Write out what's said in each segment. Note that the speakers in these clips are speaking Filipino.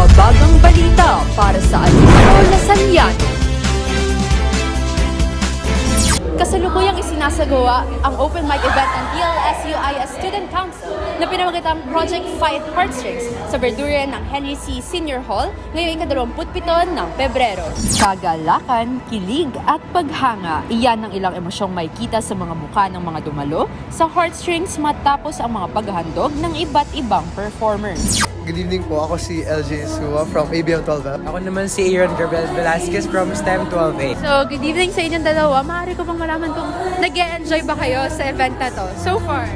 Mababagang balita para sa Alisto Lasaliano. Kasalukuyang isinasagawa ang open mic event ng DLSUIS Student Council na pinamagatang Project Fight Heartstrings sa Verduran ng Henry C. Senior Hall ngayong ika-27 ng Pebrero. Kagalakan, kilig at paghanga, iyan ang ilang emosyong may kita sa mga mukha ng mga dumalo sa Heartstrings matapos ang mga paghahandog ng iba't ibang performers. Good evening po, ako si LJ Sua from ABM 12F. Ako naman si Aaron Gabriel Velasquez from STEM 12A. So, good evening sa inyong dalawa. Maaari ko bang malaman kung nag-e-enjoy ba kayo sa event na to so far?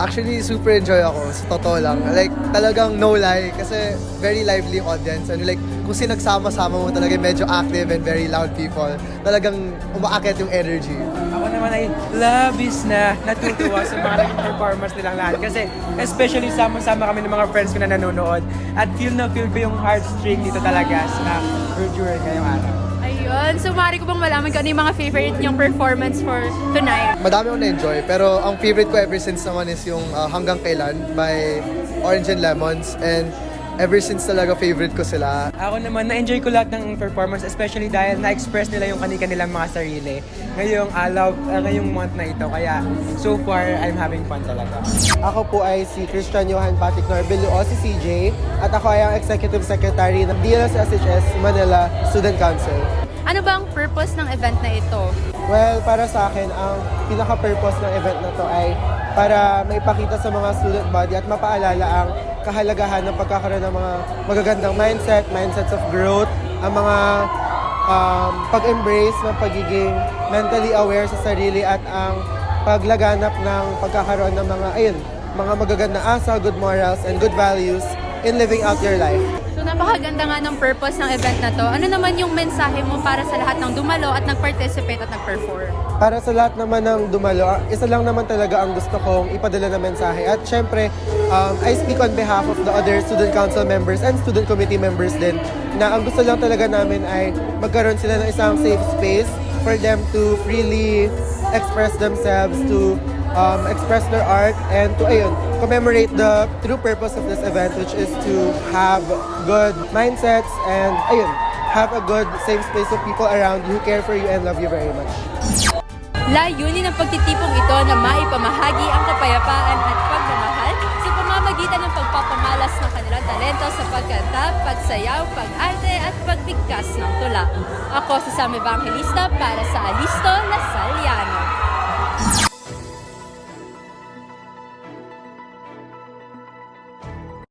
Actually, super enjoy ako, sa totoo lang. Like, talagang no lie, kasi very lively yung audience. And like, kung sinagsama-sama mo talaga medyo active and very loud people, talagang umaakit yung energy. Ako naman ay labis na natutuwa sa mga naging performance nilang lahat. Kasi especially sama-sama kami ng mga friends ko na nanonood. At feel ko yung heartstring dito talaga sa Verduran ngayong araw. Ayun. So, maaari ko bang malaman kung ano yung mga favorite niyong performance for tonight? Madami akong na-enjoy, pero ang favorite ko ever since naman is yung Hanggang Kailan by Orange and Lemons. And ever since talaga favorite ko sila. Ako naman, na-enjoy ko lahat ng performance, especially dahil na-express nila yung kanilang mga sarili ngayong month na ito. Kaya, so far, I'm having fun talaga. Ako po ay si Christian Johan Patrick Norbel o si CJ at ako ay ang Executive Secretary ng DLSSHS Manila Student Council. Ano ba ang purpose ng event na ito? Well, para sa akin, ang pinaka-purpose ng event na to ay para maipakita sa mga student body at mapaalala ang kahalagahan ng pagkakaroon ng mga magagandang mindsets of growth, ang mga pag-embrace ng pagiging mentally aware sa sarili at ang paglaganap ng pagkakaroon ng mga magagandang asal, good morals, and good values in living out your life. So, napakaganda nga ng purpose ng event na to. Ano naman yung mensahe mo para sa lahat ng dumalo at nag-participate at nag-perform? Para sa lahat naman ng dumalo, isa lang naman talaga ang gusto kong ipadala na mensahe. At syempre, I speak on behalf of the other student council members and student committee members din na ang gusto lang talaga namin ay magkaroon sila ng isang safe space for them to freely express themselves, to express their art, and to commemorate the true purpose of this event, which is to have good mindsets and have a good safe space of people around you who care for you and love you very much. Layunin ng pagtitipong ito na maipamahagi ang kapayapaan at pagmamahal sa pamamagitan ng pagpapamalas ng kanilang talento sa pagkanta, pagsayaw, pag-arte at pagbigkas ng tula. Ako si Sam Evangelista para sa Alisto Lasaliano.